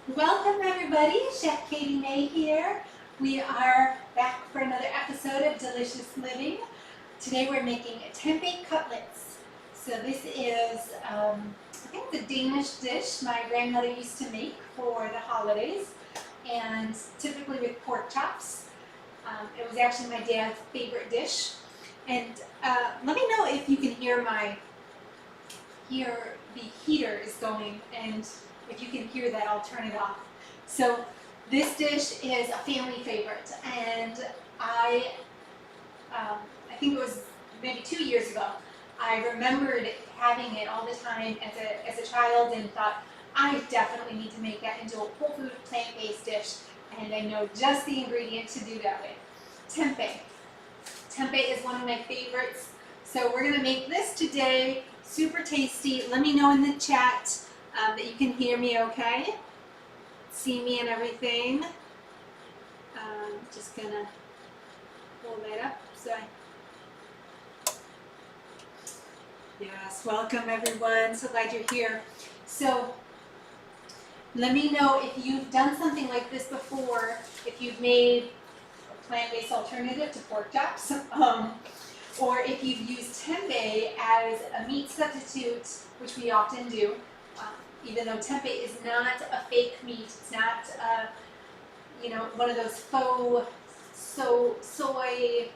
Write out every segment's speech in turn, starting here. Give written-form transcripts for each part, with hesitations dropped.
Welcome everybody, Chef Katie Mae here. We are back for another episode of Delicious Living. Today we're making tempeh cutlets. So this is, I think it's a Danish dish my grandmother used to make for the holidays, and typically with pork chops. It was actually my dad's favorite dish. And let me know if you can hear the heater is going, and if you can hear that, I'll turn it off. So this dish is a family favorite, and I think it was maybe 2 years ago, I remembered having it all the time as a child and thought, I definitely need to make that into a whole food plant-based dish, and I know just the ingredient to do that with. Tempeh. Tempeh is one of my favorites, so we're going to make this today. Super tasty. Let me know in the chat that you can hear me okay, see me and everything. Just gonna pull that up. Yes, welcome everyone. So glad you're here. So let me know if you've done something like this before, if you've made a plant-based alternative to pork chops, or if you've used tempeh as a meat substitute, which we often do. Even though tempeh is not a fake meat, it's not one of those faux soy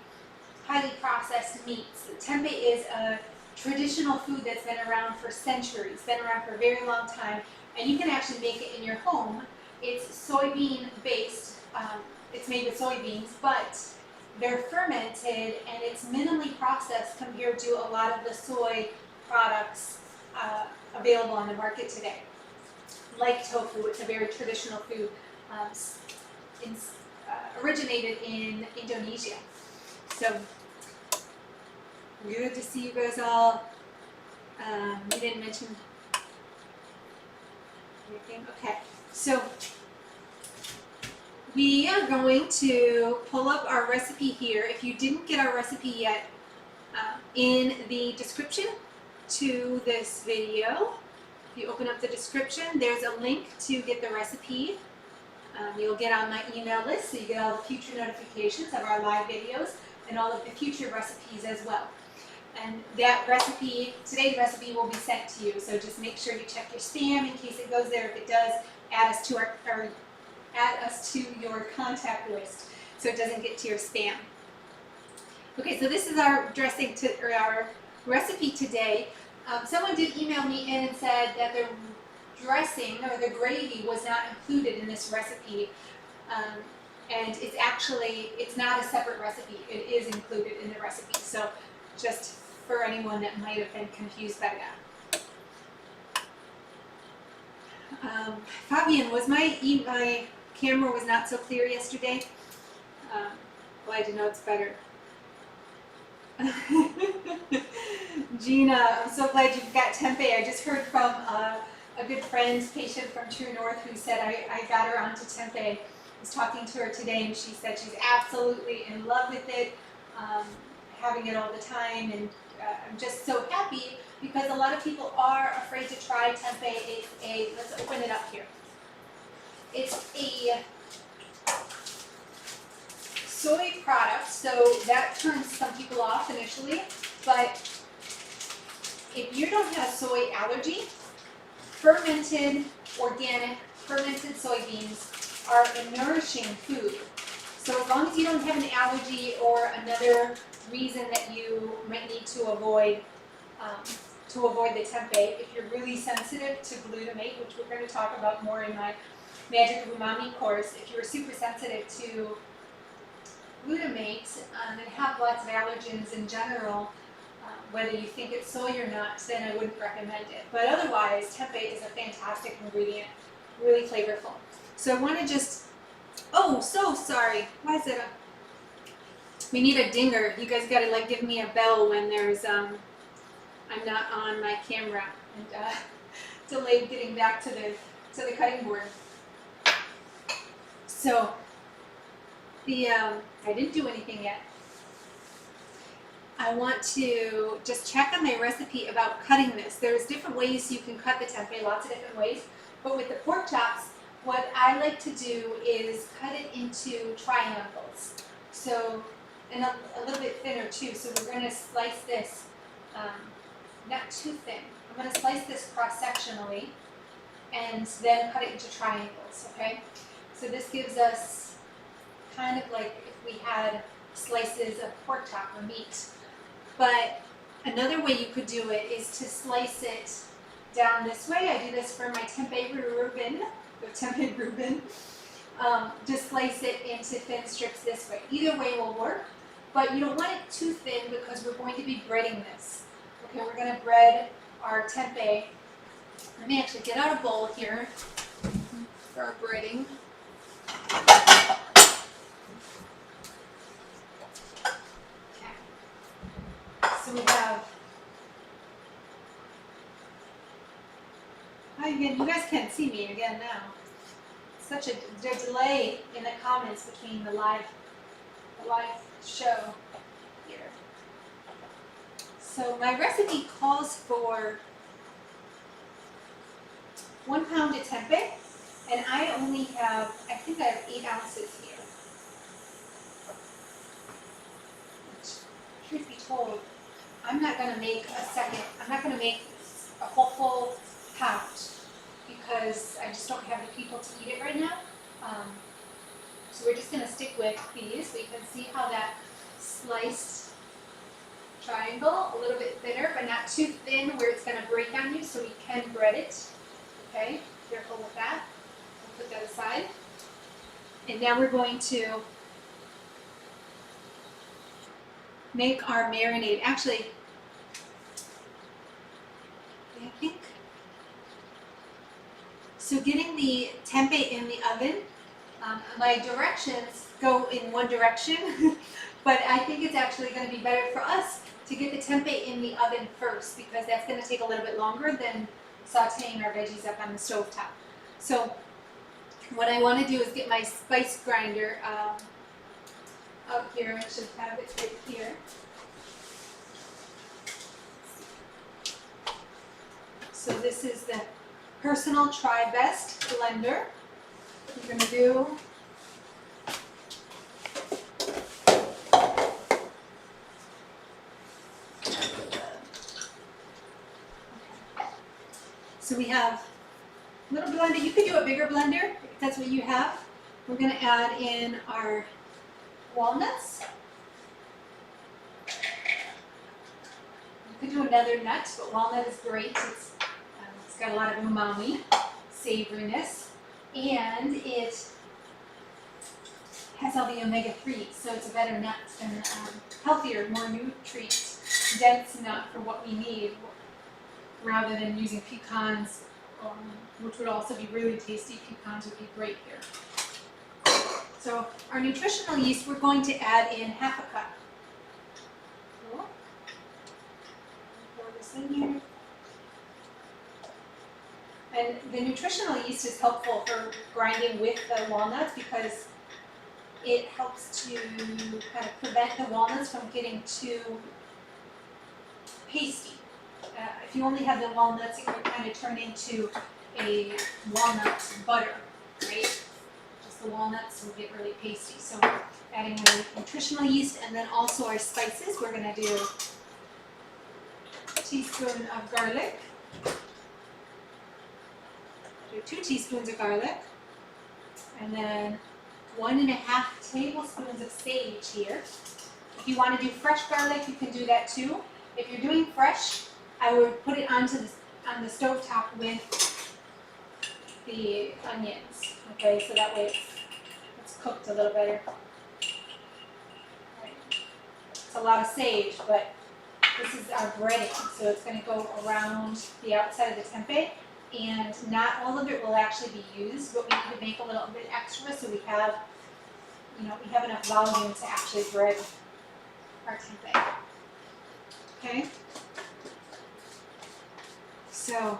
highly processed meats. Tempeh is a traditional food that's been around for centuries, been around for a very long time, and you can actually make it in your home. It's soybean based. It's made with soybeans, but they're fermented and it's minimally processed compared to a lot of the soy products available on the market today. Like tofu, it's a very traditional food, originated in Indonesia. So good to see you guys all. You didn't mention anything? Okay, so we are going to pull up our recipe here. If you didn't get our recipe yet, in the description to this video, if you open up the description, there's a link to get the recipe. You'll get on my email list, so you get all the future notifications of our live videos and all of the future recipes as well. And that recipe, today's recipe, will be sent to you. So just make sure you check your spam in case it goes there. If it does, add us to your contact list so it doesn't get to your spam. Okay, so this is our our recipe today. Someone did email me in and said that the dressing or the gravy was not included in this recipe, and it's not a separate recipe. It is included in the recipe. So just for anyone that might have been confused by that. Fabian, was my camera was not so clear yesterday? Glad to know it's better. Gina, I'm so glad you've got tempeh. I just heard from a good friend, patient from True North, who said I got her onto tempeh. I was talking to her today, and she said she's absolutely in love with it, having it all the time, and I'm just so happy because a lot of people are afraid to try tempeh. Let's open it up here. It's a soy product, so that turns some people off initially, but if you don't have a soy allergy, fermented, organic, fermented soybeans are a nourishing food. So as long as you don't have an allergy or another reason that you might need to avoid the tempeh, if you're really sensitive to glutamate, which we're going to talk about more in my Magic of Umami course, if you're super sensitive to glutamate and have lots of allergens in general, whether you think it's soy or not, then I wouldn't recommend it. But otherwise, tempeh is a fantastic ingredient, really flavorful. So I want to just, oh, so sorry. Why is it we need a dinger. You guys got to give me a bell when there's, I'm not on my camera and delayed getting back to the cutting board. So I didn't do anything yet. I want to just check on my recipe about cutting this. There's different ways you can cut the tempeh, lots of different ways. But with the pork chops, what I like to do is cut it into triangles. So, and a little bit thinner too. So we're going to slice this, not too thin. I'm going to slice this cross-sectionally and then cut it into triangles, okay? So this gives us kind of like if we had slices of pork chop or meat. But another way you could do it is to slice it down this way. I do this for my tempeh Reuben. Just slice it into thin strips this way. Either way will work, but you don't want it too thin because we're going to be breading this. Okay, we're going to bread our tempeh. Let me actually get out a bowl here for our breading. So we have, again, you guys can't see me again now. Such a delay in the comments between the live show here. So my recipe calls for 1 pound of tempeh, and I only have, I think I have 8 ounces here. Which, truth be told, I'm not going to make a whole full pound because I just don't have the people to eat it right now. So we're just going to stick with these. So you can see how that sliced triangle, a little bit thinner, but not too thin where it's going to break on you, so we can bread it. Okay, careful with that. We'll put that aside. And now we're going to make our marinade. Actually, I think, so getting the tempeh in the oven, my directions go in one direction, but I think it's actually going to be better for us to get the tempeh in the oven first because that's going to take a little bit longer than sauteing our veggies up on the stove top. So what I want to do is get my spice grinder out here. I should have it right here. So this is the Personal Tri-Best blender. We're going to do so we have a little blender. You could do a bigger blender if that's what you have. We're going to add in our walnuts. You could do another nut, but walnut is great. It's got a lot of umami, savoriness, and it has all the omega-3s, so it's a better nut and healthier, more nutrient-dense nut for what we need, rather than using pecans, which would also be really tasty. Pecans would be great here. So our nutritional yeast, we're going to add in 1/2 cup. Cool. Pour this in here. And the nutritional yeast is helpful for grinding with the walnuts because it helps to kind of prevent the walnuts from getting too pasty. If you only have the walnuts, it would kind of turn into a walnut butter, right? Just the walnuts will get really pasty. So adding our nutritional yeast and then also our spices. We're going to do a teaspoon of garlic. 2 teaspoons of garlic, and then 1.5 tablespoons of sage here. If you want to do fresh garlic, you can do that too. If you're doing fresh, I would put it on the stove top with the onions. Okay, so that way it's cooked a little better. Right. It's a lot of sage, but this is our breading, so it's going to go around the outside of the tempeh. And not all of it will actually be used, but we need to make a little bit extra so we have, we have enough volume to actually bread our tempeh. Okay? So,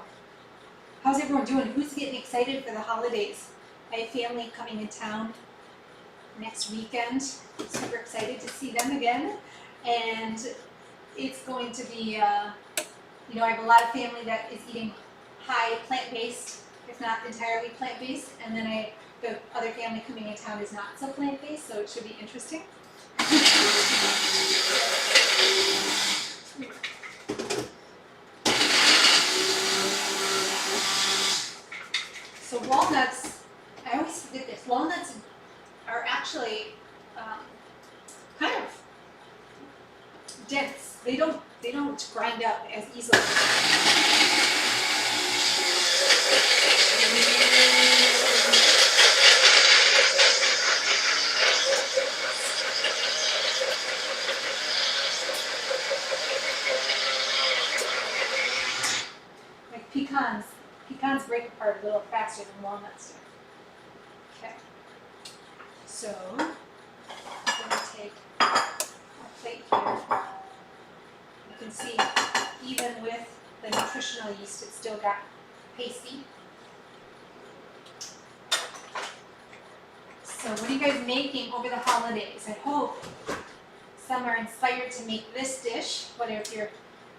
how's everyone doing? Who's getting excited for the holidays? I have family coming in town next weekend. I'm super excited to see them again. And it's going to be, I have a lot of family that is eating high plant-based if not entirely plant-based. And then the other family coming in town is not so plant-based, so it should be interesting. So walnuts, I always forget this, walnuts are actually kind of dense. They don't grind up as easily. Like pecans break apart a little faster than walnuts do. Okay, so I'm going to take a plate here. You can see, even with the nutritional yeast, it still got pasty. So what are you guys making over the holidays? I hope some are inspired to make this dish, whether it's your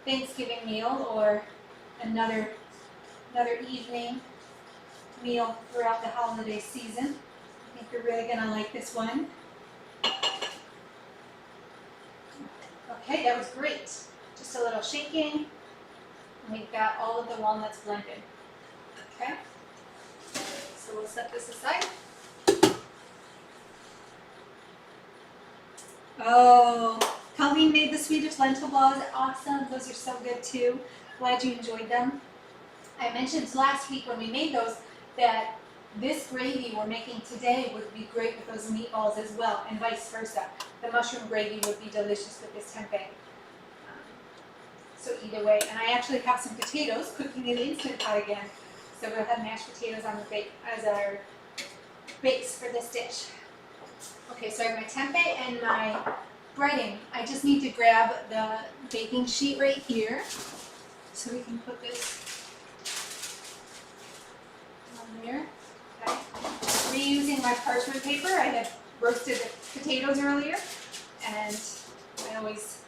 Thanksgiving meal or another evening meal throughout the holiday season. I think you're really going to like this one. Okay, that was great. Just a little shaking, and we've got all of the walnuts blended. Okay, so we'll set this aside. Oh, Colleen made the Swedish lentil balls. Awesome, those are so good too. Glad you enjoyed them. I mentioned last week when we made those that this gravy we're making today would be great with those meatballs as well, and vice versa. The mushroom gravy would be delicious with this tempeh. So either way, and I actually have some potatoes cooking in the Instant Pot again. So we'll have mashed potatoes on the bake as our base for this dish. Okay, so I have my tempeh and my breading. I just need to grab the baking sheet right here, so we can put this on there. Okay. Reusing my parchment paper. I had roasted the potatoes earlier, and I always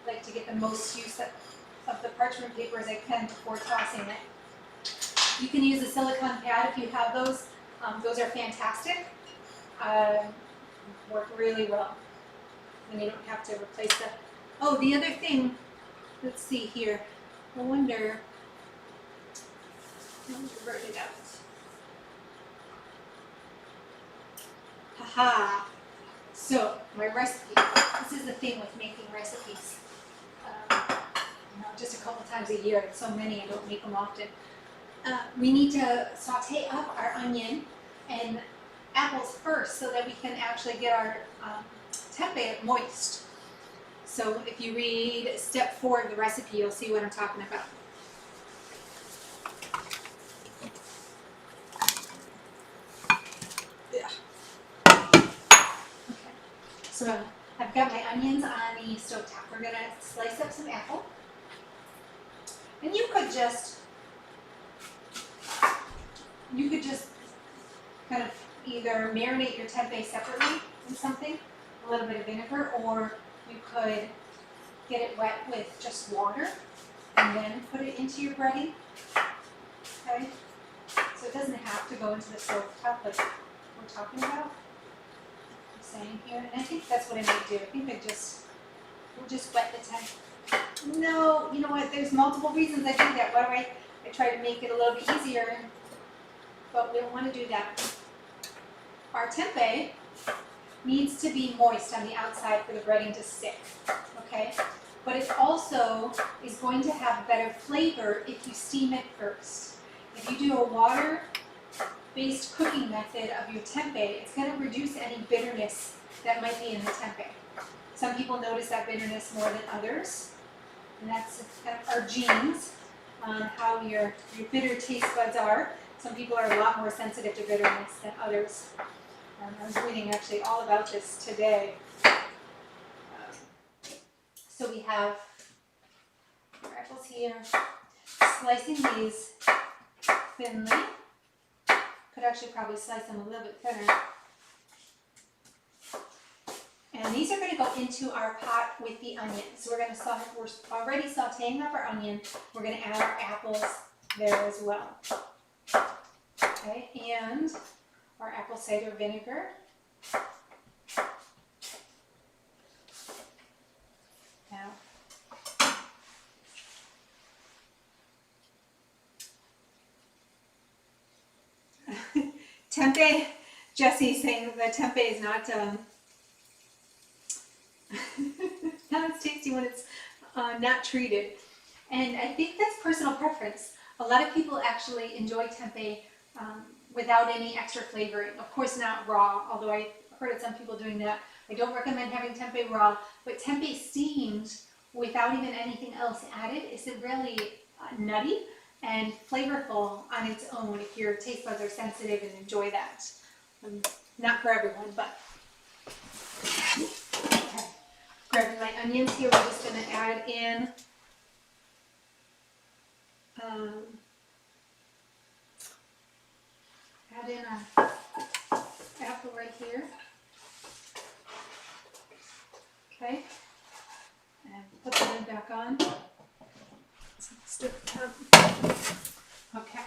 like to get the most use of the parchment paper as I can before tossing it. You can use a silicone pad if you have those. Those are fantastic. Work really well. And you don't have to replace them. Oh, the other thing, let's see here. I wonder, let me write it out. Haha. So, my recipe. This is the thing with making recipes. Just a couple times a year. So many, I don't make them often. We need to saute up our onion and apples first so that we can actually get our tempeh moist. So if you read step 4 of the recipe, you'll see what I'm talking about. Yeah. Okay. So I've got my onions on the stovetop. We're going to slice up some apple. And you could just kind of either marinate your tempeh separately in something, a little bit of vinegar, or you could get it wet with just water and then put it into your breading. Okay? So it doesn't have to go into the stovetop like we're talking about. I'm saying here, and I think that's what I might do. I think we'll just wet the tempeh. No, you know what? There's multiple reasons I do that. Why do I try to make it a little bit easier, but we don't want to do that. Our tempeh needs to be moist on the outside for the breading to stick, okay? But it also is going to have better flavor if you steam it first. If you do a water-based cooking method of your tempeh, it's going to reduce any bitterness that might be in the tempeh. Some people notice that bitterness more than others. And that's our genes on how your bitter taste buds are. Some people are a lot more sensitive to bitterness than others. I was reading actually all about this today. So we have our apples here. Slicing these thinly. Could actually probably slice them a little bit thinner. And these are going to go into our pot with the onion. So we're already sauteing up our onion. We're going to add our apples there as well. Okay, and our apple cider vinegar. Now, tempeh, Jesse's saying that tempeh is not not as tasty when it's not treated. And I think that's personal preference. A lot of people actually enjoy tempeh without any extra flavoring. Of course not raw, although I heard of some people doing that. I don't recommend having tempeh raw, but tempeh steamed without even anything else added is really nutty and flavorful on its own if your taste buds are sensitive and enjoy that. Not for everyone, but okay. Grabbing my onions here, we're just going to add in a apple right here. Okay, and put the lid back on. Stir it up. Okay.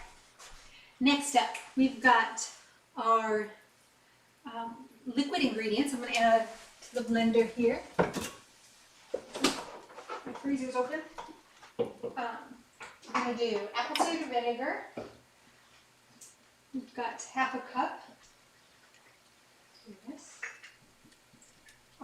Next up, we've got our liquid ingredients. I'm going to add to the blender here. My freezer's open. We're going to do apple cider vinegar. We've got half a cup. Do this.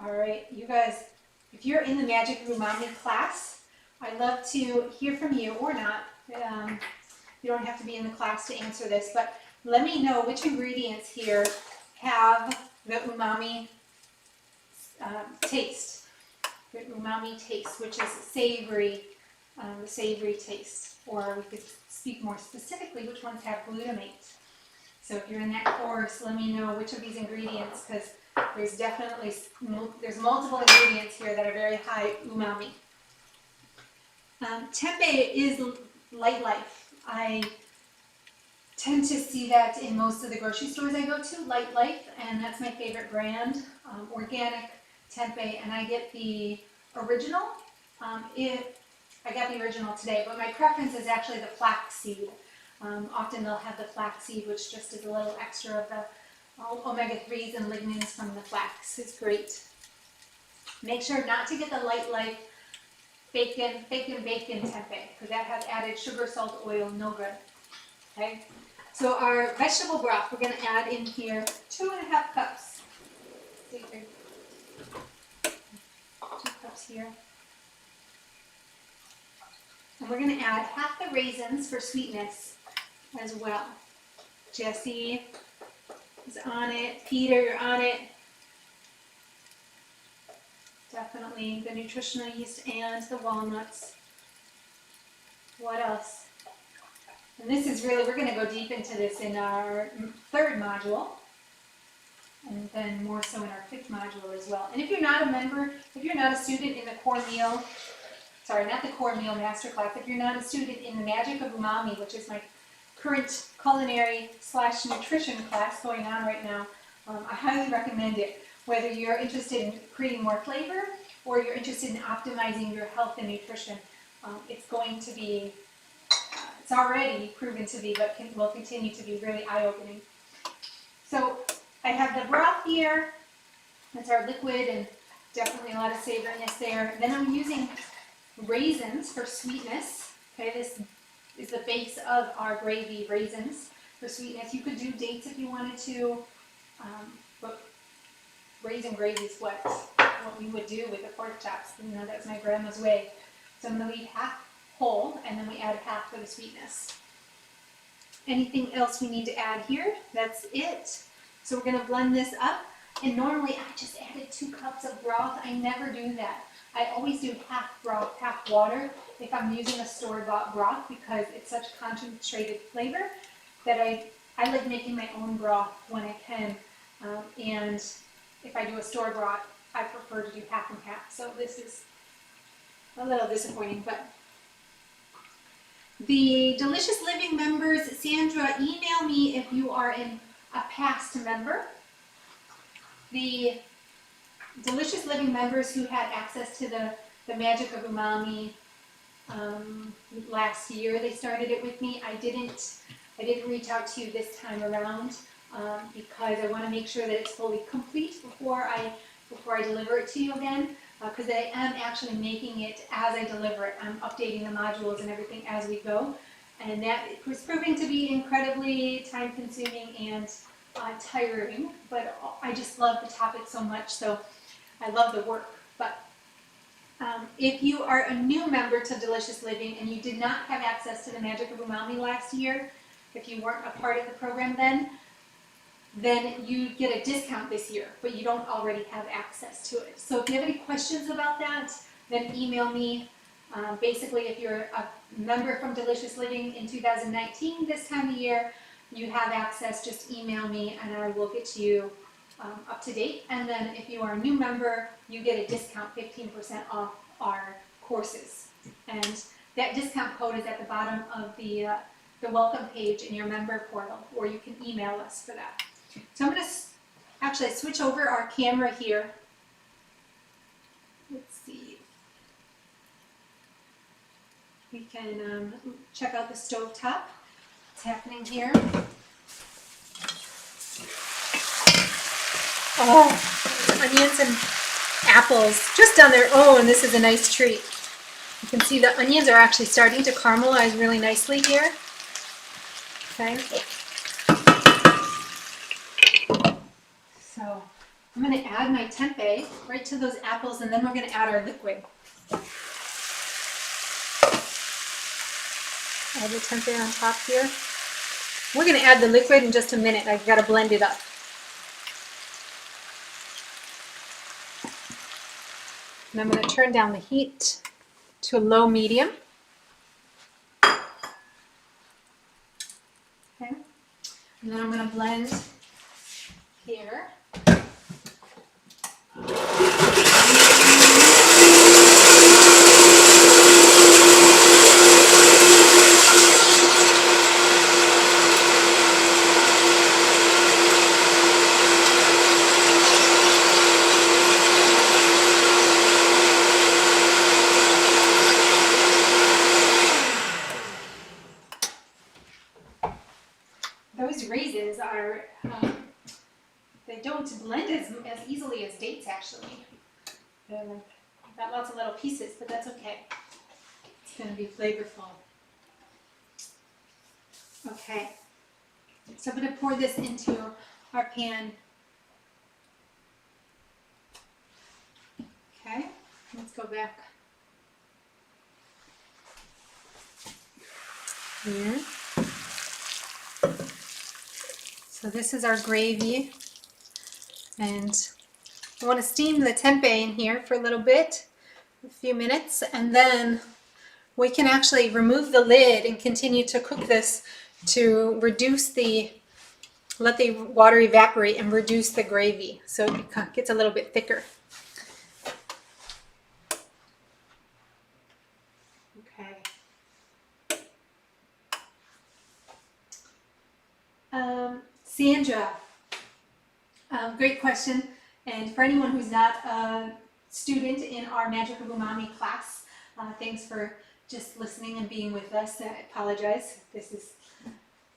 All right, you guys, if you're in the Magic of Umami class, I'd love to hear from you, or not. You don't have to be in the class to answer this, but let me know which ingredients here have the umami taste. The umami taste, which is savory, the savory taste. Or we could speak more specifically, which ones have glutamate. So if you're in that course, let me know which of these ingredients, because there's multiple ingredients here that are very high umami. Tempeh is light life. I tend to see that in most of the grocery stores I go to, Light Life, and that's my favorite brand, organic tempeh, and I get the original. I got the original today, but my preference is actually the flaxseed. Often they'll have the flaxseed, which just is a little extra of the omega-3s and lignans from the flax. It's great. Make sure not to get the Light Life bacon tempeh, because that has added sugar, salt, oil, no good. Okay, so our vegetable broth, we're going to add in here 2.5 cups. 2 cups here. And we're going to add half the raisins for sweetness as well. Jesse is on it. Peter, you're on it. Definitely the nutritional yeast and the walnuts. What else? And this is really, we're going to go deep into this in our 3rd module, and then more so in our 5th module as well. And if you're not a member, if you're not a student in the core meal, sorry, not the core meal masterclass, if you're not a student in the Magic of Umami, which is my current culinary / nutrition class going on right now, I highly recommend it. Whether you're interested in creating more flavor or you're interested in optimizing your health and nutrition, it's going to be, it's already proven to be, but will continue to be really eye-opening. So I have the broth here. That's our liquid, and definitely a lot of savoriness there. Then I'm using raisins for sweetness. Okay, this is the base of our gravy, raisins for sweetness. You could do dates if you wanted to, but Raisin Gravy is what we would do with the pork chops. You know, that was my grandma's way. So I'm going to leave half whole, and then we add half for the sweetness. Anything else we need to add here? That's it. So we're going to blend this up. And normally I just added 2 cups of broth. I never do that. I always do half broth, half water if I'm using a store-bought broth, because it's such concentrated flavor that I like making my own broth when I can. And if I do a store broth, I prefer to do half and half. So this is a little disappointing, but the Delicious Living members, Sandra, email me if you are a past member. The Delicious Living members who had access to the Magic of Umami last year, they started it with me. I I didn't reach out to you this time around because I want to make sure that it's fully complete before I deliver it to you again, because I am actually making it as I deliver it. I'm updating the modules and everything as we go, and that was proving to be incredibly time consuming and tiring, but I just love the topic so much, so I love the work. But if you are a new member to Delicious Living and you did not have access to the Magic of Umami last year, if you weren't a part of the program then you get a discount this year, but you don't already have access to it. So if you have any questions about that, then email me. Basically, if you're a member from Delicious Living in 2019, this time of year, you have access, just email me and I will get you up to date. And then if you are a new member, you get a discount, 15% off our courses. And that discount code is at the bottom of the welcome page in your member portal, or you can email us for that. So I'm going to actually switch over our camera here. Let's see. We can check out the stovetop. What's happening here? Oh, onions and apples just on their own. This is a nice treat. You can see the onions are actually starting to caramelize really nicely here. Okay. So I'm going to add my tempeh right to those apples, and then we're going to add our liquid. Add the tempeh on top here. We're going to add the liquid in just a minute. I've got to blend it up. And I'm going to turn down the heat to a low medium. Okay. And then I'm going to blend here. Those raisins are, they don't blend as easily as dates actually. They're like, got lots of little pieces, but that's okay. It's going to be flavorful. Okay, so I'm going to pour this into our pan. Okay, let's go back here. So this is our gravy, and I want to steam the tempeh in here for a little bit, a few minutes, and then we can actually remove the lid and continue to cook this to let the water evaporate and reduce the gravy so it gets a little bit thicker. Okay. Sandra, great question. And for anyone who's not a student in our Magic of Umami class, thanks for just listening and being with us. I apologize if this is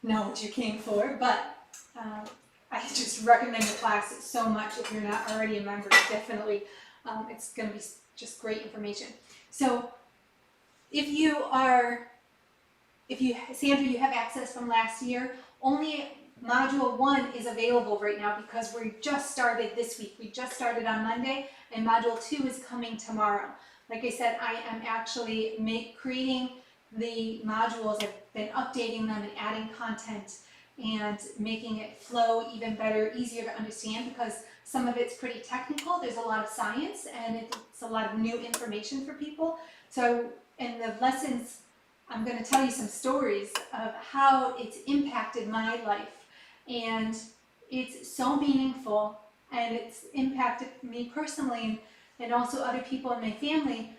not what you came for, but I just recommend the class so much. If you're not already a member, definitely it's going to be just great information. So Sandra, you have access from last year. Only Module 1 is available right now because we just started this week. We just started on Monday, and Module 2 is coming tomorrow. Like I said, I am actually creating the modules. I've been updating them and adding content and making it flow even better, easier to understand, because some of it's pretty technical. There's a lot of science and it's a lot of new information for people. So in the lessons, I'm going to tell you some stories of how it's impacted my life. And it's so meaningful, and it's impacted me personally and also other people in my family.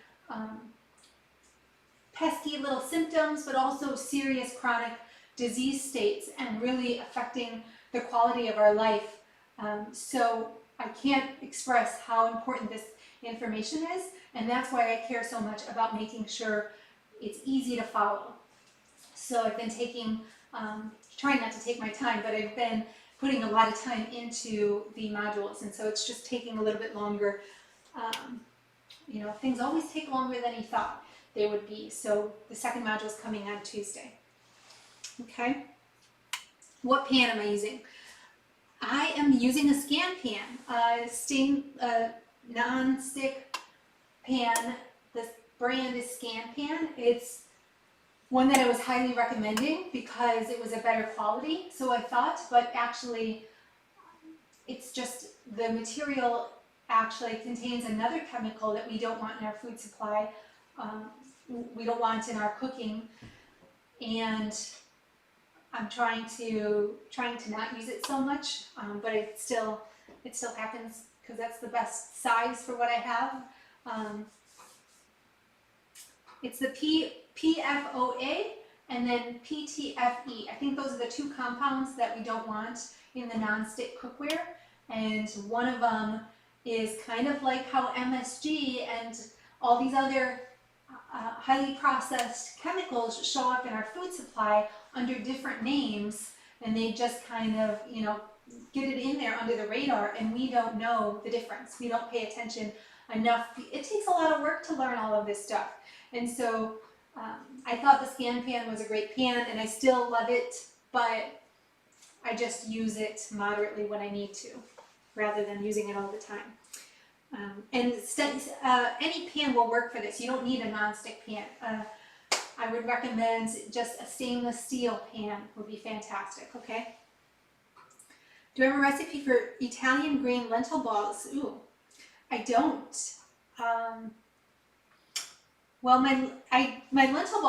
Pesky little symptoms, but also serious chronic disease states, and really affecting the quality of our life. So I can't express how important this information is, and that's why I care so much about making sure it's easy to follow. So I've been taking trying not to take my time, but I've been putting a lot of time into the modules, and so it's just taking a little bit longer. You know, things always take longer than you thought they would be. So the second module is coming on Tuesday. Okay. What pan am I using? I am using a Scan pan, non-stick pan. This brand is Scan Pan. It's one that I was highly recommending because it was a better quality, so I thought, but actually it's just the material actually contains another chemical that we don't want in our food supply. We don't want in our cooking, and I'm trying to not use it so much, but it still happens because that's the best size for what I have. It's the PFOA and then PTFE. I think those are the two compounds that we don't want in the non-stick cookware, and one of them is kind of like how MSG and all these other highly processed chemicals show up in our food supply under different names, and they just kind of, you know, get it in there under the radar, and we don't know the difference. We don't pay attention enough. It takes a lot of work to learn all of this stuff, and so I thought the Scan Pan was a great pan, and I still love it, but I just use it moderately when I need to, rather than using it all the time. Any pan will work for this. You don't need a non-stick pan. I would recommend just a stainless steel pan would be fantastic, okay? Do I have a recipe for Italian green lentil balls? Ooh, I don't. Well, my lentil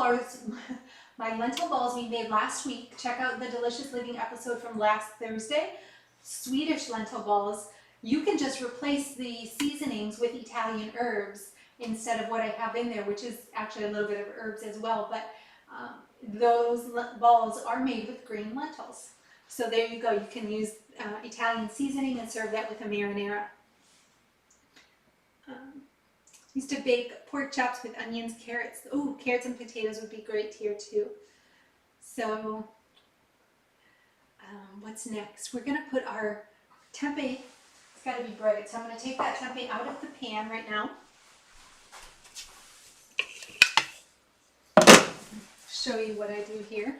balls we made last week. Check out the Delicious Living episode from last Thursday. Swedish lentil balls. You can just replace the seasonings with Italian herbs instead of what I have in there, which is actually a little bit of herbs as well, but those balls are made with green lentils. So there you go. You can use Italian seasoning and serve that with a marinara. Used to bake pork chops with onions, carrots. Oh, carrots and potatoes would be great here too. So what's next? We're going to put our tempeh. It's got to be breaded. So I'm going to take that tempeh out of the pan right now. Show you what I do here.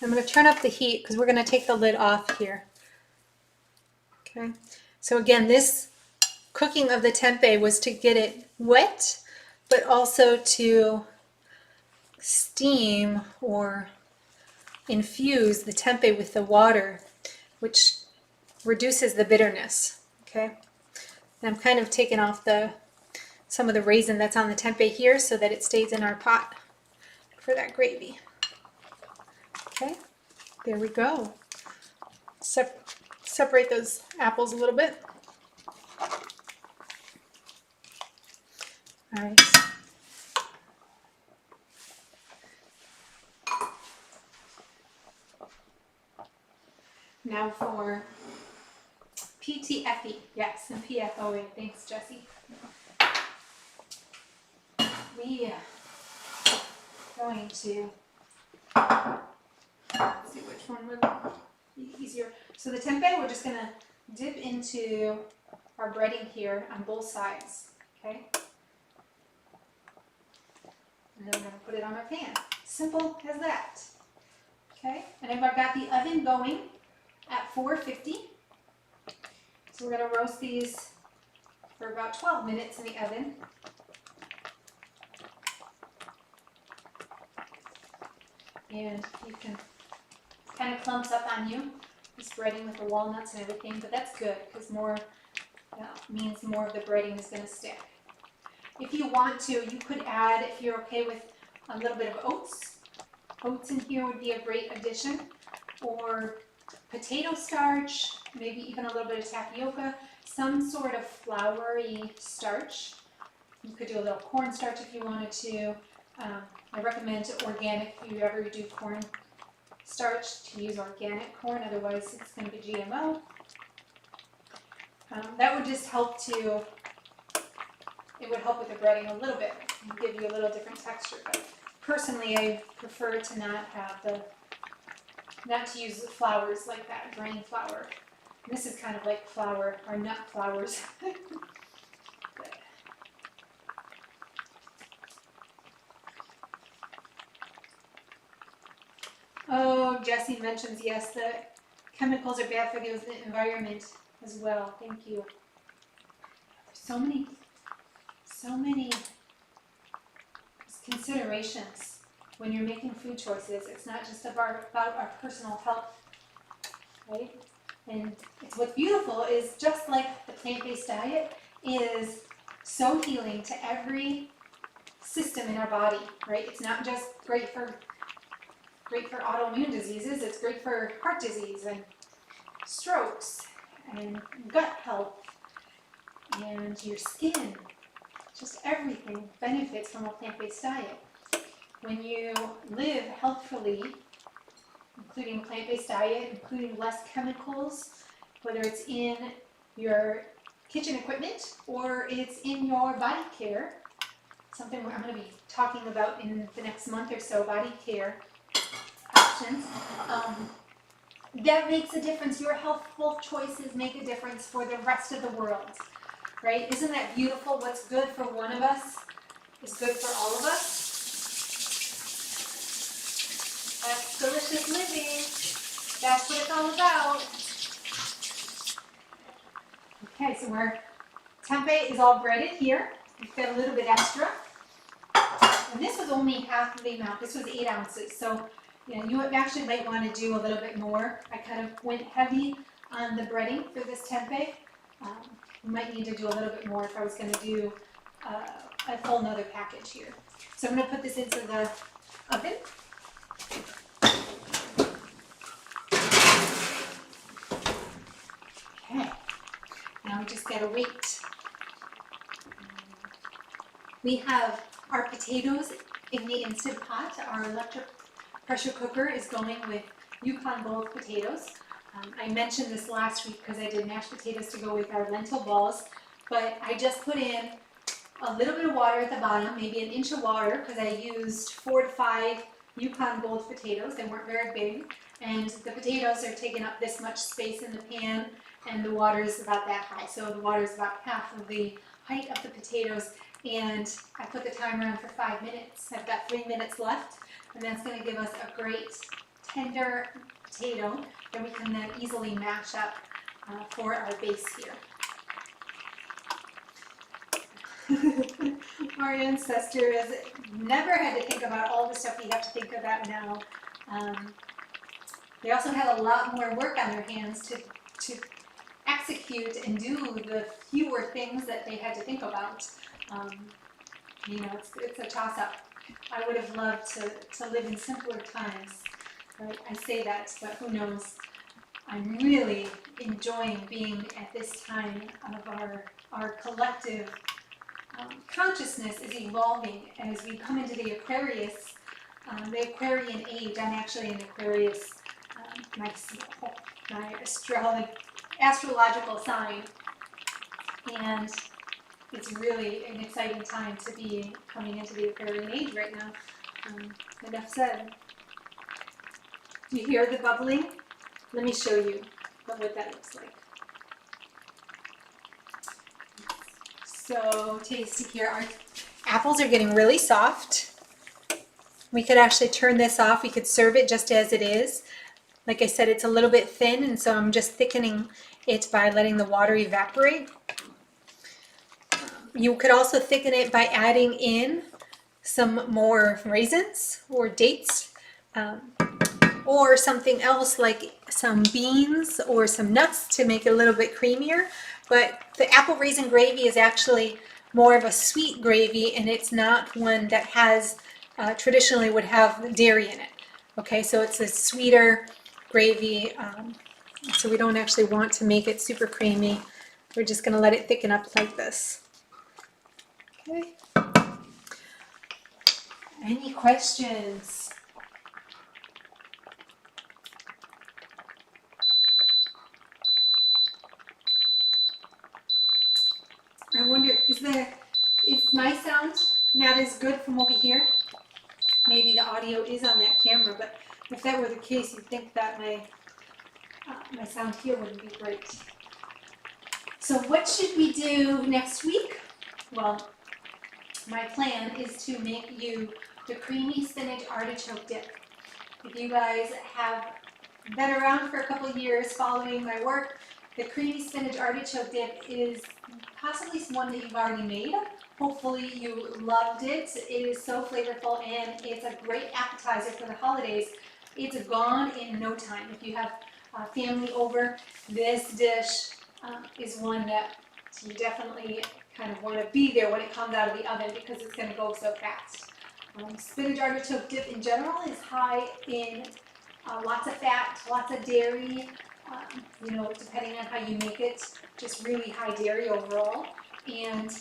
I'm going to turn up the heat because we're going to take the lid off here. Okay. So again, this cooking of the tempeh was to get it wet, but also to steam or infuse the tempeh with the water, which reduces the bitterness. Okay. And I'm kind of taking off some of the raisin that's on the tempeh here so that it stays in our pot for that gravy. Okay, there we go. Separate those apples a little bit. All right. Now for PTFE, yes, and PFOA. Thanks, Jessie. We are going to let's see which one would be easier. So the tempeh, we're just going to dip into our breading here on both sides, okay? And then we're going to put it on our pan. Simple as that, okay? And I've got the oven going at 450. So we're going to roast these for about 12 minutes in the oven. And you can kind of clumps up on you, this breading with the walnuts and everything, but that's good because more means more of the breading is going to stick. If you want to, you could add, if you're okay with a little bit of oats. Oats in here would be a great addition, or potato starch, maybe even a little bit of tapioca, some sort of floury starch. You could do a little cornstarch if you wanted to. I recommend organic if you ever do corn starch to use organic corn, otherwise it's going to be GMO. That would just help to it would help with the breading a little bit and give you a little different texture. But personally, I prefer to not to use flours like that, grain flour. And this is kind of like flour or nut flours. Oh, Jessie mentions, yes, the chemicals are bad for the environment as well. Thank you. There's so many considerations when you're making food choices. It's not just about our personal health, right? And it's what's beautiful is just like the plant-based diet is so healing to every system in our body, right? It's not just great for autoimmune diseases, it's great for heart disease and strokes and gut health and your skin. Just everything benefits from a plant-based diet. When you live healthfully, including plant-based diet, including less chemicals, whether it's in your kitchen equipment or it's in your body care, something I'm going to be talking about in the next month or so, body care options, that makes a difference. Your healthful choices make a difference for the rest of the world, right? Isn't that beautiful? What's good for one of us is good for all of us. That's delicious living. That's what it's all about. Okay, so our tempeh is all breaded here. We've got a little bit extra. And this was only half of the amount. This was 8 ounces. So, you know, you actually might want to do a little bit more. I kind of went heavy on the breading for this tempeh. You might need to do a little bit more if I was going to do a whole nother package here. So I'm going to put this into the oven. Okay, now we just got to wait. We have our potatoes in the Instant Pot. Our electric pressure cooker is going with Yukon Gold potatoes. I mentioned this last week because I did mashed potatoes to go with our lentil balls, but I just put in a little bit of water at the bottom, maybe an inch of water, because I used 4 to 5 Yukon Gold potatoes. They weren't very big, and the potatoes are taking up this much space in the pan, and the water is about that high. So the water is about half of the height of the potatoes, and I put the timer on for 5 minutes. I've got 3 minutes left, and that's going to give us a great tender potato that we can then easily mash up for our base here. Our ancestors never had to think about all the stuff we have to think about now. They also had a lot more work on their hands to execute and do the fewer things that they had to think about. You know, it's a toss-up. I would have loved to live in simpler times. Right? I say that, but who knows? I'm really enjoying being at this time of our collective consciousness is evolving as we come into the Aquarian age. I'm actually an Aquarius, my astrological sign, and it's really an exciting time to be coming into the Aquarian age right now. Enough said. Do you hear the bubbling? Let me show you what that looks like. So tasty here. Our apples are getting really soft. We could actually turn this off. We could serve it just as it is. Like I said, it's a little bit thin, and so I'm just thickening it by letting the water evaporate. You could also thicken it by adding in some more raisins or dates, or something else like some beans or some nuts to make it a little bit creamier. But the apple raisin gravy is actually more of a sweet gravy, and it's not one that has traditionally would have dairy in it. Okay, so it's a sweeter gravy, so we don't actually want to make it super creamy. We're just going to let it thicken up like this. Okay. Any questions? I wonder, is Is my sound not as good from over here? Maybe the audio is on that camera, but if that were the case, you'd think that my sound here wouldn't be great. So what should we do next week? Well, my plan is to make you the creamy spinach artichoke dip. If you guys have been around for a couple of years following my work, the creamy spinach artichoke dip is possibly one that you've already made. Hopefully you loved it. It is so flavorful and it's a great appetizer for the holidays. It's gone in no time. If you have family over, this dish is one that you definitely kind of want to be there when it comes out of the oven because it's going to go so fast. Spinach artichoke dip in general is high in lots of fat, lots of dairy, you know, depending on how you make it, just really high dairy overall. And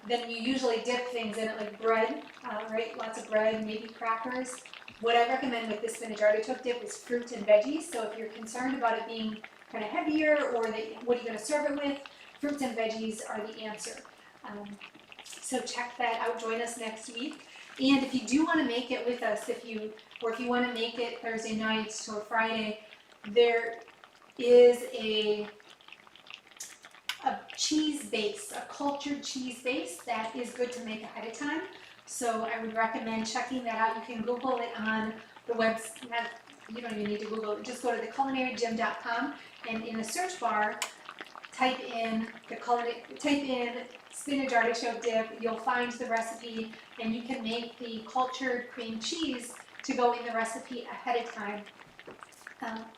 then you usually dip things in it like bread, right? Lots of bread, maybe crackers. What I recommend with this spinach artichoke dip is fruit and veggies. So if you're concerned about it being kind of heavier or what are you going to serve it with, fruits and veggies are the answer. So check that out. Join us next week. And if you do want to make it with us, if you want to make it Thursday night or Friday, there is a cheese base, a cultured cheese base that is good to make ahead of time. So I would recommend checking that out. You can Google it on the website. You don't even need to Google it. Just go to theculinarygym.com and in the search bar, type in spinach artichoke dip. You'll find the recipe, and you can make the cultured cream cheese to go in the recipe ahead of time.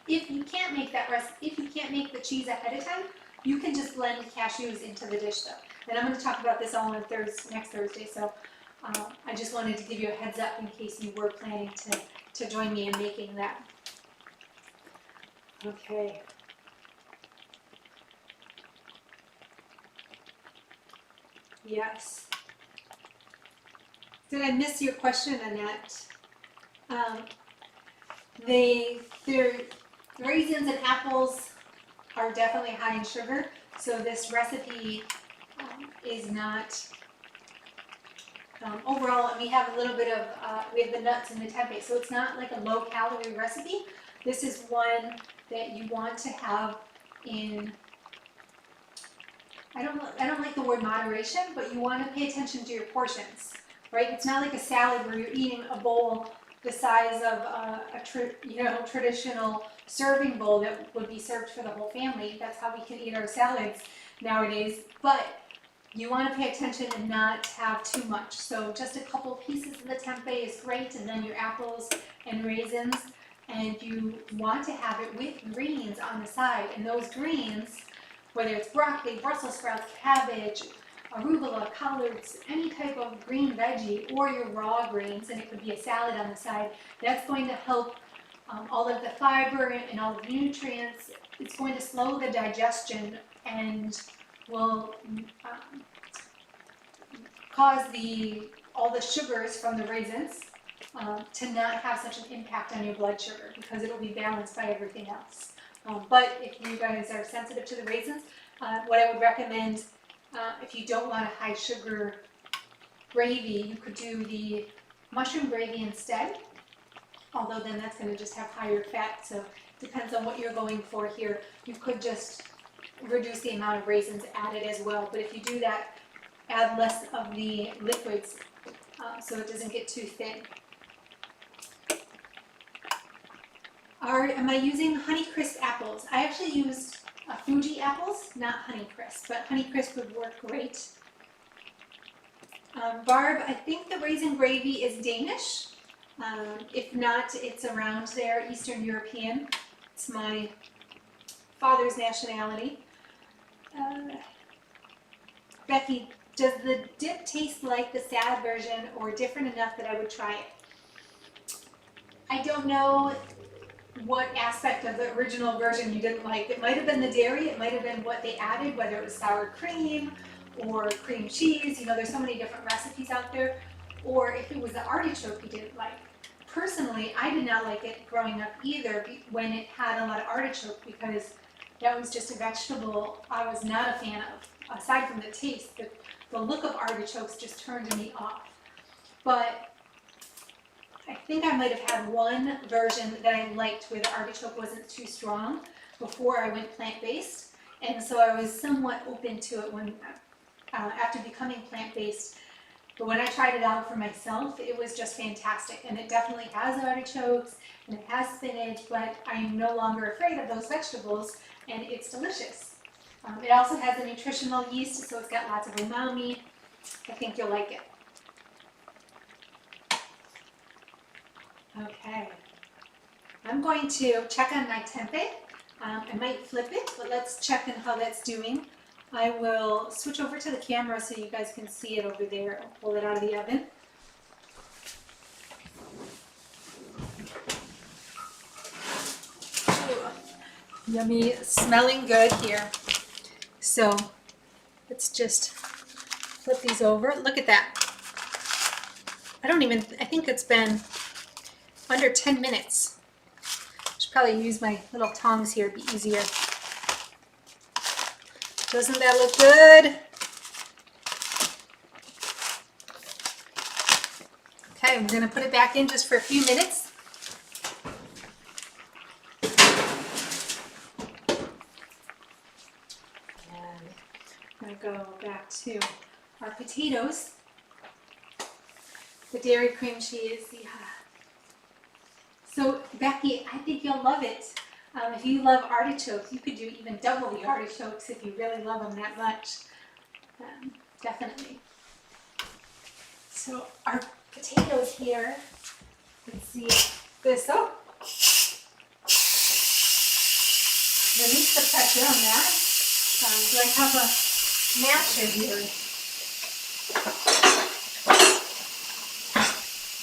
If you can't make the cheese ahead of time, you can just blend cashews into the dish though. And I'm going to talk about this all on next Thursday. So I just wanted to give you a heads up in case you were planning to join me in making that. Okay. Yes. Did I miss your question, Annette? The raisins and apples are definitely high in sugar, so this recipe is not, overall we have a little bit of, we have the nuts and the tempeh, so it's not like a low calorie recipe. This is one that you want to have in, I don't like the word moderation, but you want to pay attention to your portions, right? It's not like a salad where you're eating a bowl the size of a traditional serving bowl that would be served for the whole family. That's how we can eat our salads nowadays. But you want to pay attention and not have too much. So just a couple pieces of the tempeh is great, and then your apples and raisins. And you want to have it with greens on the side. And those greens, whether it's broccoli, Brussels sprouts, cabbage, arugula, collards, any type of green veggie, or your raw greens, and it could be a salad on the side, that's going to help all of the fiber and all of the nutrients. It's going to slow the digestion and will cause all the sugars from the raisins to not have such an impact on your blood sugar because it will be balanced by everything else. But if you guys are sensitive to the raisins, what I would recommend, if you don't want a high sugar gravy, you could do the mushroom gravy instead, although then that's going to just have higher fat, so it depends on what you're going for here. You could just reduce the amount of raisins added as well, but if you do that, add less of the liquids so it doesn't get too thin. Am I using Honeycrisp apples? I actually used Fuji apples, not Honeycrisp, but Honeycrisp would work great. Barb, I think the Raisin Gravy is Danish. If not, it's around there, Eastern European. It's my father's nationality. Becky, does the dip taste like the salad version or different enough that I would try it? I don't know what aspect of the original version you didn't like. It might have been the dairy, it might have been what they added, whether it was sour cream or cream cheese. You know, there's so many different recipes out there. Or if it was the artichoke you didn't like. Personally, I did not like it growing up either when it had a lot of artichoke because that was just a vegetable I was not a fan of. aside from the taste, the look of artichokes just turned me off. But I think I might have had one version that I liked where the artichoke wasn't too strong before I went plant-based. And so I was somewhat open to it when after becoming plant-based. But when I tried it out for myself, it was just fantastic. And it definitely has artichokes and it has spinach, but I'm no longer afraid of those vegetables, and it's delicious. It also has a nutritional yeast, so it's got lots of umami. I think you'll like it. Okay, I'm going to check on my tempeh. I might flip it, but let's check on how that's doing. I will switch over to the camera so you guys can see it over there. I'll pull it out of the oven. Ooh, yummy, smelling good here. So let's just flip these over. Look at that. I think it's been under 10 minutes. Should probably use my little tongs here, it'd be easier. Doesn't that look good? Okay, we're going to put it back in just for a few minutes. And I'm going to go back to our potatoes. The dairy cream cheese, yeah. So Becky, I think you'll love it. If you love artichokes, you could do even double the artichokes if you really love them that much. Definitely. So our potatoes here, let's see this. Oh, release the pressure on that. Do I have a masher here?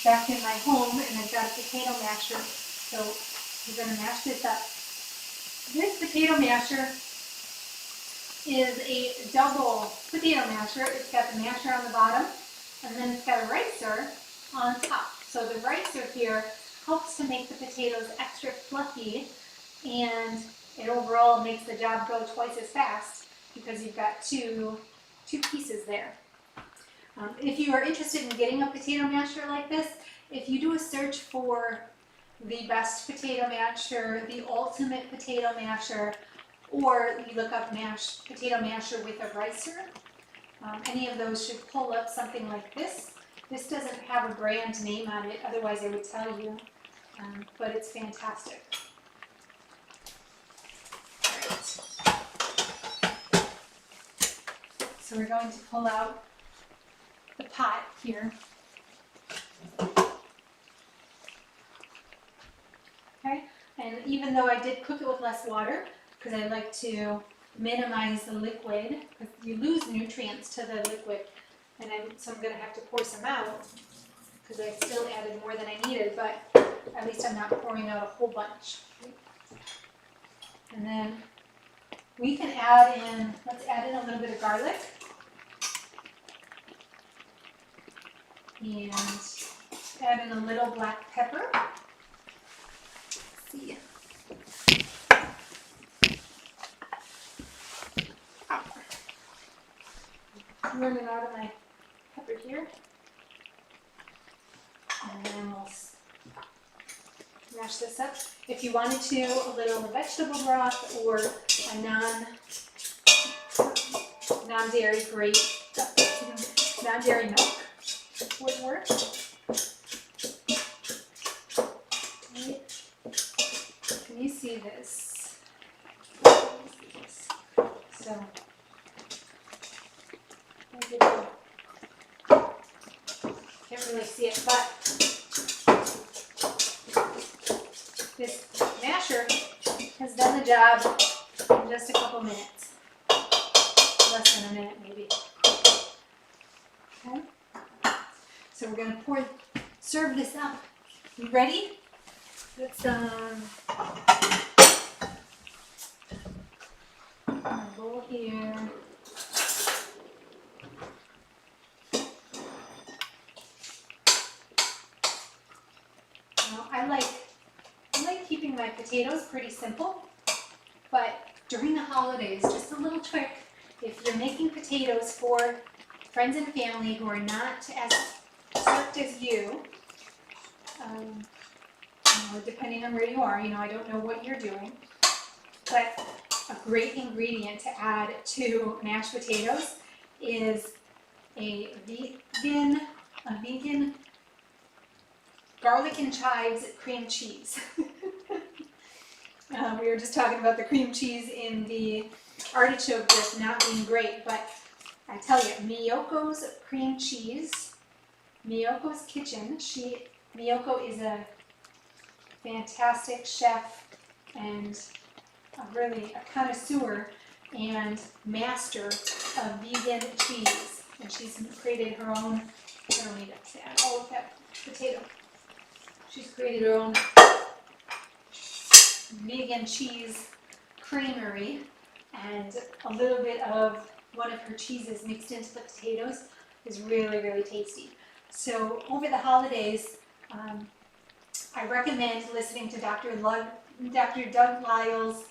Back in my home, and I've got a potato masher. So we're going to mash this up. This potato masher is a double potato masher. It's got the masher on the bottom, and then it's got a ricer on top. So the ricer here helps to make the potatoes extra fluffy, and it overall makes the job go twice as fast because you've got two pieces there. If you are interested in getting a potato masher like this, if you do a search for the best potato masher, the ultimate potato masher, or you look up potato masher with a ricer, any of those should pull up something like this. This doesn't have a brand name on it, otherwise I would tell you, but it's fantastic. So we're going to pull out the pot here. Okay, and even though I did cook it with less water, because I like to minimize the liquid, because you lose nutrients to the liquid, and so I'm going to have to pour some out, because I still added more than I needed, but at least I'm not pouring out a whole bunch. And then we can add in, let's add in a little bit of garlic. And add in a little black pepper. Let's see. Oh. I'm running out of my pepper here. And then we'll mash this up. If you wanted to, a little vegetable broth or a non-dairy non-dairy milk would work. Okay. Can you see this? So, can't really see it, but this masher has done the job in just a couple minutes. Less than a minute, maybe. Okay. So we're going to serve this up. You ready? Let's bowl here. Now, I like keeping my potatoes pretty simple, but during the holidays, just a little trick, if you're making potatoes for friends and family who are not as strict as you, depending on where you are, I don't know what you're doing, but a great ingredient to add to mashed potatoes is a vegan garlic and chives cream cheese. We were just talking about the cream cheese in the artichoke dip not being great, but I tell you, Miyoko's cream cheese, Miyoko's Kitchen, Miyoko is a fantastic chef and really a connoisseur and master of vegan cheese. And she's created her own, I don't need to add all of that potato. She's created her own vegan cheese creamery, and a little bit of one of her cheeses mixed into the potatoes is really, really tasty. So over the holidays, I recommend listening to Dr. Doug Lyle's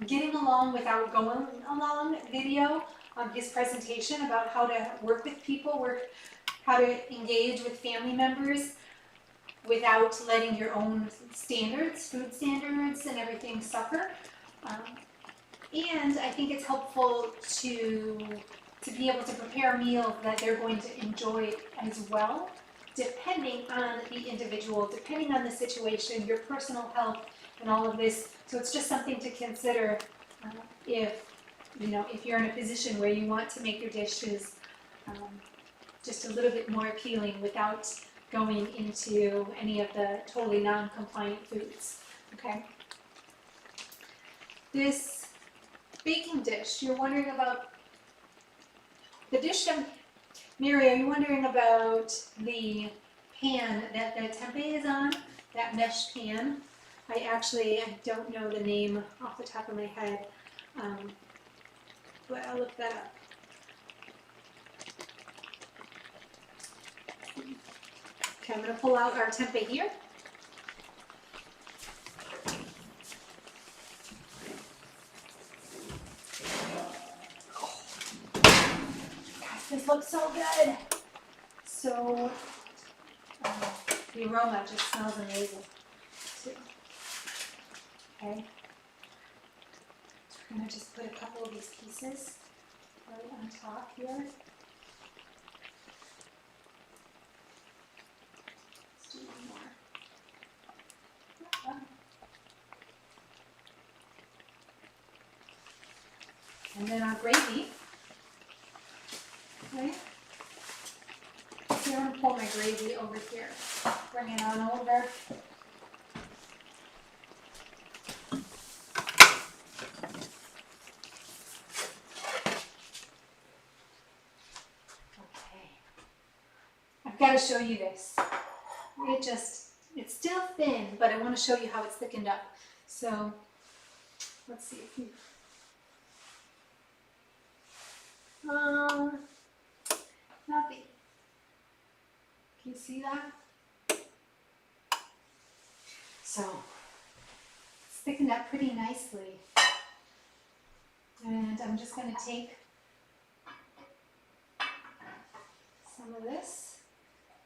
Getting Along Without Going Along video, his presentation about how to work with people, how to engage with family members without letting your own standards, food standards and everything suffer. And I think it's helpful to be able to prepare meals that they're going to enjoy as well, depending on the individual, depending on the situation, your personal health, and all of this. So it's just something to consider if you're in a position where you want to make your dishes just a little bit more appealing without going into any of the totally non-compliant foods. Okay. This baking dish, you're wondering about the dish. Mary, are you wondering about the pan that the tempeh is on? That mesh pan? I don't know the name off the top of my head, but I'll look that up. Okay, I'm going to pull out our tempeh here. Gosh, this looks so good. So, the aroma just smells amazing, too. Okay. I'm going to just put a couple of these pieces right on top here. Let's do one more. And then our gravy. Okay. So I'm going to pull my gravy over here. Bring it on over. I've got to show you this. It's still thin, but I want to show you how it's thickened up. So, let's see if you, nothing. Can you see that? So, it's thickened up pretty nicely. And I'm just going to take some of this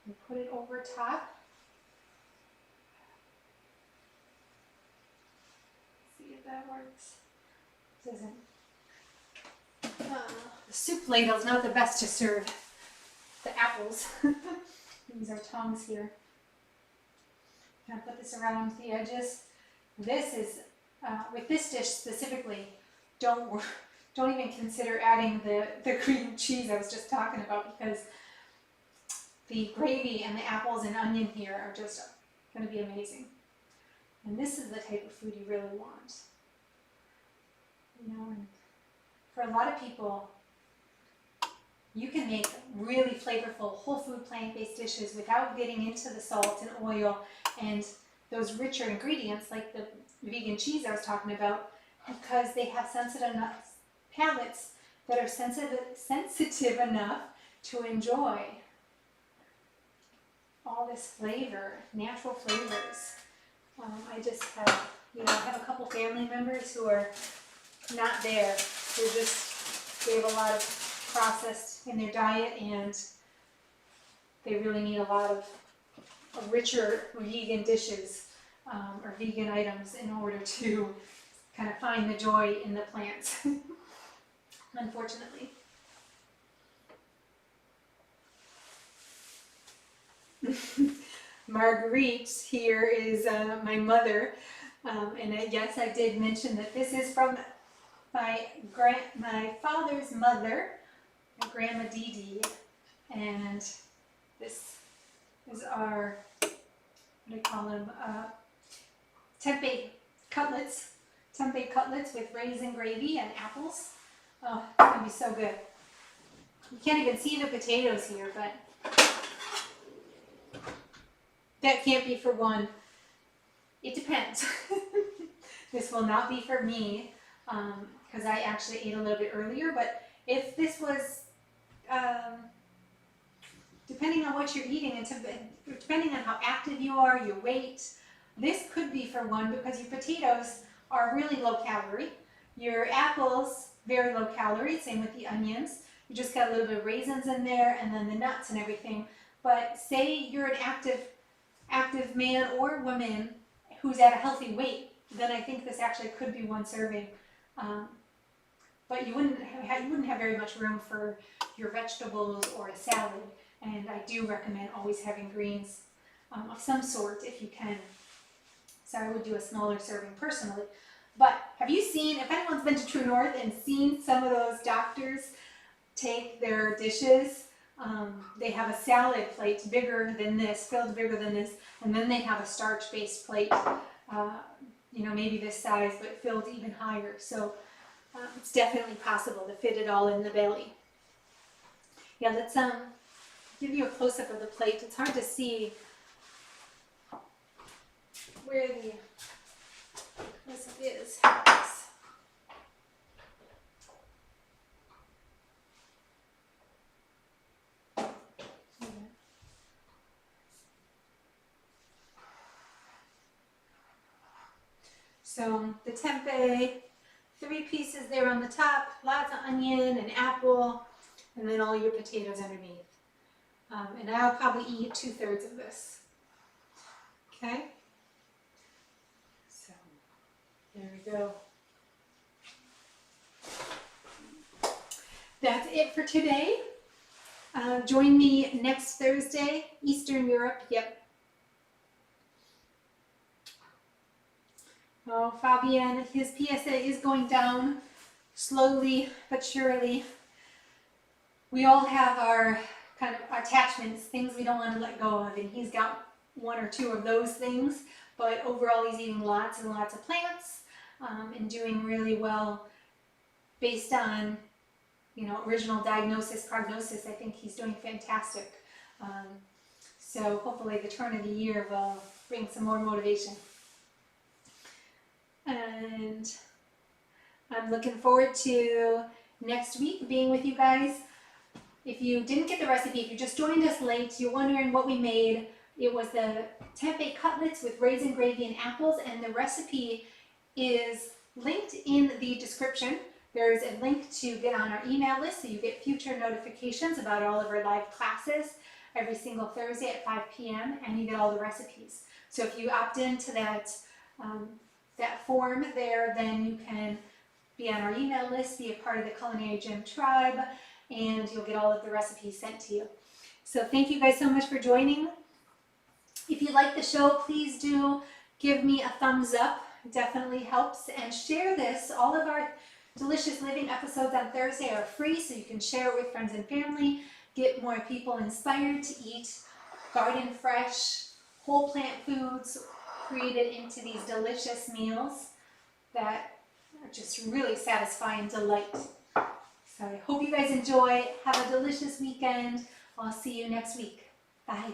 and put it over top. See if that works. Doesn't. The soup ladle is not the best to serve the apples. Use our tongs here. I'm gonna put this around the edges. This is with this dish specifically. Don't even consider adding the cream cheese I was just talking about, because the gravy and the apples and onion here are just going to be amazing. And this is the type of food you really want. And for a lot of people, you can make really flavorful, whole food, plant-based dishes without getting into the salt and oil and those richer ingredients like the vegan cheese I was talking about, because they have sensitive enough palates that are sensitive enough to enjoy all this flavor, natural flavors. I just have, I have a couple family members who are not there. They're just they have a lot of processed in their diet, and they really need a lot of richer vegan dishes or vegan items in order to kind of find the joy in the plants, unfortunately. Marguerite here is my mother, and yes, I did mention that this is from my father's mother, my Grandma Dee Dee, and this is our, what do you call them, Tempeh Cutlets, Tempeh Cutlets with raisin gravy and apples. Oh, it's going to be so good. You can't even see the potatoes here, but that can't be for one. It depends. This will not be for me because I actually ate a little bit earlier, but if this was, depending on what you're eating and depending on how active you are, your weight, this could be for one because your potatoes are really low calorie. Your apples, very low calorie, same with the onions. You just got a little bit of raisins in there and then the nuts and everything. But say you're an active man or woman who's at a healthy weight, then I think this actually could be one serving. But you wouldn't have very much room for your vegetables or a salad. And I do recommend always having greens of some sort if you can. So I would do a smaller serving personally. But have you seen, if anyone's been to True North and seen some of those doctors take their dishes, they have a salad plate bigger than this, filled bigger than this, and then they have a starch-based plate, maybe this size, but filled even higher. So it's definitely possible to fit it all in the belly. Yeah, let's give you a close-up of the plate. It's hard to see where the close-up is. So the tempeh, 3 pieces there on the top, lots of onion and apple, and then all your potatoes underneath. And I'll probably eat 2/3 of this. Okay? So there we go. That's it for today. Join me next Thursday, Eastern Europe. Yep. Oh, Fabian, his PSA is going down slowly but surely. We all have our kind of attachments, things we don't want to let go of, and he's got 1 or 2 of those things, but overall he's eating lots and lots of plants and doing really well based on, original diagnosis, prognosis. I think he's doing fantastic. So hopefully the turn of the year will bring some more motivation. And I'm looking forward to next week being with you guys. If you didn't get the recipe, if you just joined us late, you're wondering what we made, it was the tempeh cutlets with raisin gravy and apples, and the recipe is linked in the description. There's a link to get on our email list so you get future notifications about all of our live classes every single Thursday at 5 p.m. and you get all the recipes. So if you opt into that form there, then you can be on our email list, be a part of the Culinary Gym tribe, and you'll get all of the recipes sent to you. So thank you guys so much for joining. If you like the show, please do give me a thumbs up. It definitely helps. And share this. All of our Delicious Living episodes on Thursday are free, so you can share it with friends and family. Get more people inspired to eat garden fresh, whole plant foods created into these delicious meals that are just really satisfying and delight. So I hope you guys enjoy. Have a delicious weekend. I'll see you next week. Bye.